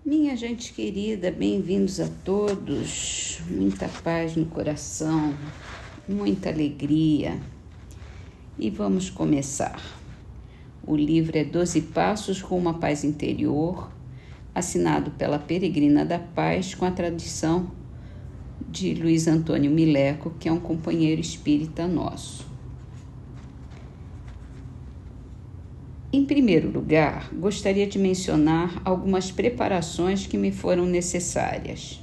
Minha gente querida, bem-vindos a todos. Muita paz no coração, muita alegria. E vamos começar. O livro é 12 Passos Rumo à Paz Interior, assinado pela Peregrina da Paz, com a tradução de Luiz Antônio Mileco, que é um companheiro espírita nosso. Em primeiro lugar, gostaria de mencionar algumas preparações que me foram necessárias.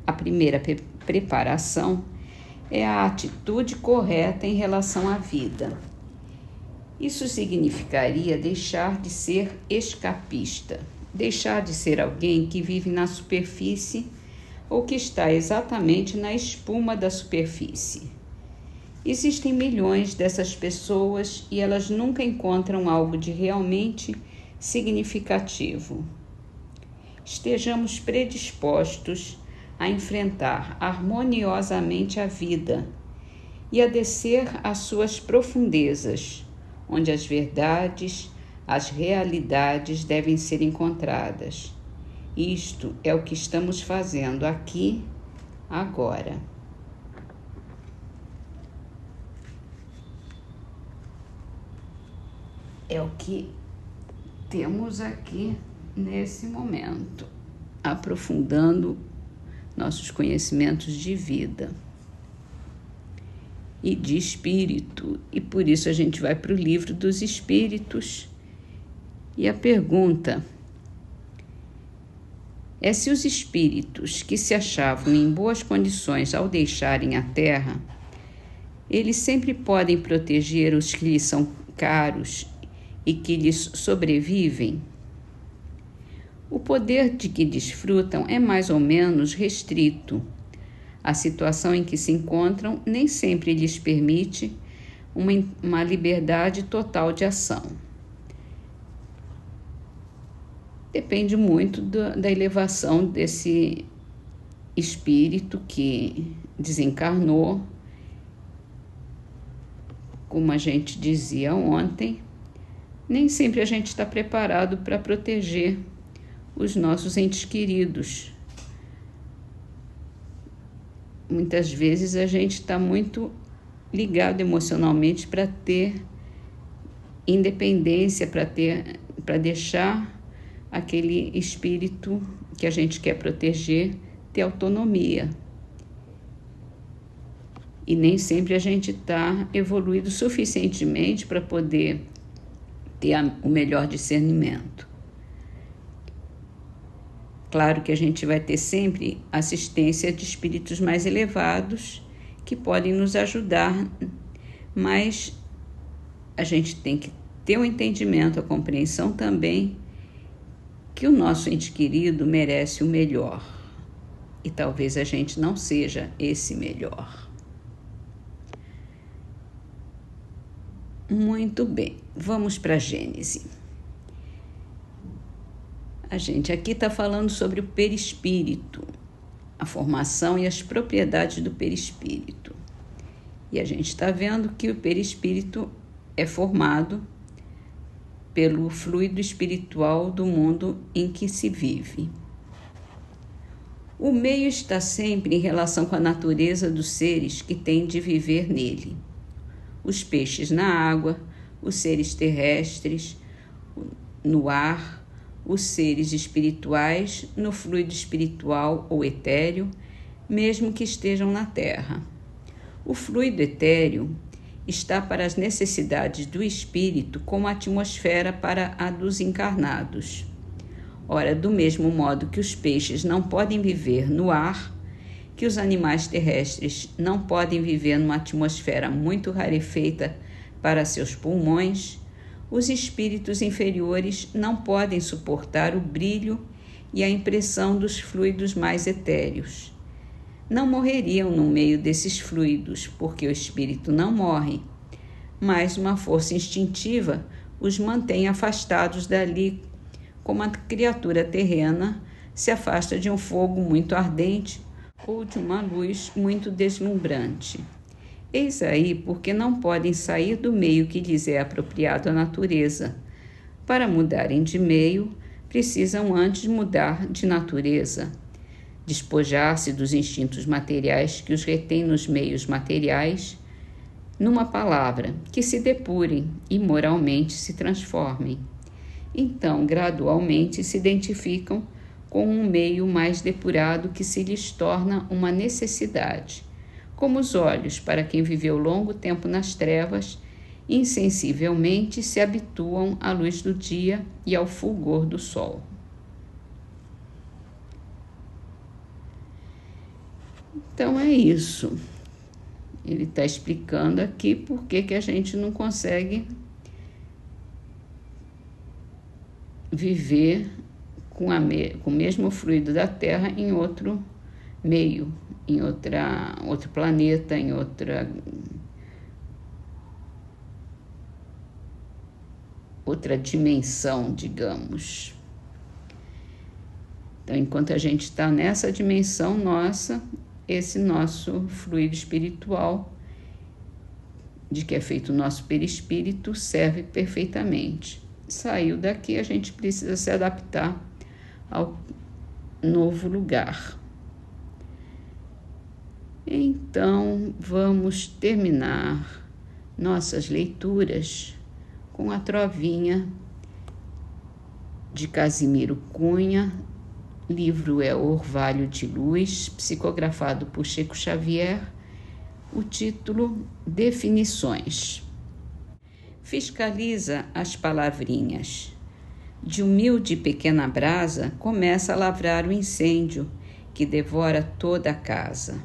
A primeira preparação é a atitude correta em relação à vida. Isso significaria deixar de ser escapista, deixar de ser alguém que vive na superfície ou que está exatamente na espuma da superfície. Existem milhões dessas pessoas e elas nunca encontram algo de realmente significativo. Estejamos predispostos a enfrentar harmoniosamente a vida e a descer às suas profundezas, onde as verdades, as realidades devem ser encontradas. Isto é o que estamos fazendo aqui, agora. É o que temos aqui nesse momento, aprofundando nossos conhecimentos de vida e de espírito. E por isso a gente vai para o livro dos espíritos. E a pergunta é se os espíritos que se achavam em boas condições ao deixarem a Terra, eles sempre podem proteger os que lhes são caros e que lhes sobrevivem. O poder de que desfrutam é mais ou menos restrito. A situação em que se encontram nem sempre lhes permite uma liberdade total de ação. Depende muito da elevação desse espírito que desencarnou. Como a gente dizia ontem, nem sempre a gente está preparado para proteger os nossos entes queridos. Muitas vezes a gente está muito ligado emocionalmente para ter independência, para deixar aquele espírito que a gente quer proteger ter autonomia. E nem sempre a gente está evoluído suficientemente para poder ter o melhor discernimento. Claro que a gente vai ter sempre assistência de espíritos mais elevados que podem nos ajudar, mas a gente tem que ter o entendimento, a compreensão também que o nosso ente querido merece o melhor e talvez a gente não seja esse melhor. Muito bem, vamos para a Gênese. A gente aqui está falando sobre o perispírito, a formação e as propriedades do perispírito. E a gente está vendo que o perispírito é formado pelo fluido espiritual do mundo em que se vive. O meio está sempre em relação com a natureza dos seres que têm de viver nele. Os peixes na água, os seres terrestres no ar, os seres espirituais no fluido espiritual ou etéreo, mesmo que estejam na terra. O fluido etéreo está para as necessidades do espírito como a atmosfera para a dos encarnados. Ora, do mesmo modo que os peixes não podem viver no ar, que os animais terrestres não podem viver numa atmosfera muito rarefeita para seus pulmões, os espíritos inferiores não podem suportar o brilho e a impressão dos fluidos mais etéreos. Não morreriam no meio desses fluidos, porque o espírito não morre, mas uma força instintiva os mantém afastados dali, como a criatura terrena se afasta de um fogo muito ardente ou de uma luz muito deslumbrante. Eis aí porque não podem sair do meio que lhes é apropriado à natureza. Para mudarem de meio, precisam antes mudar de natureza, despojar-se dos instintos materiais que os retêm nos meios materiais, numa palavra, que se depurem e moralmente se transformem. Então, gradualmente, se identificam com um meio mais depurado que se lhes torna uma necessidade, como os olhos, para quem viveu longo tempo nas trevas, insensivelmente se habituam à luz do dia e ao fulgor do sol. Então é isso. Ele está explicando aqui por que a gente não consegue viver com o mesmo fluido da Terra em outro meio, em outro planeta, em outra dimensão, digamos. Então, enquanto a gente está nessa dimensão nossa, esse nosso fluido espiritual, de que é feito o nosso perispírito, serve perfeitamente. Saiu daqui, a gente precisa se adaptar ao novo lugar. Então, vamos terminar nossas leituras com a trovinha de Casimiro Cunha. Livro é Orvalho de Luz, psicografado por Chico Xavier. O título: Definições. Fiscaliza as palavrinhas. De humilde pequena brasa começa a lavrar o incêndio que devora toda a casa.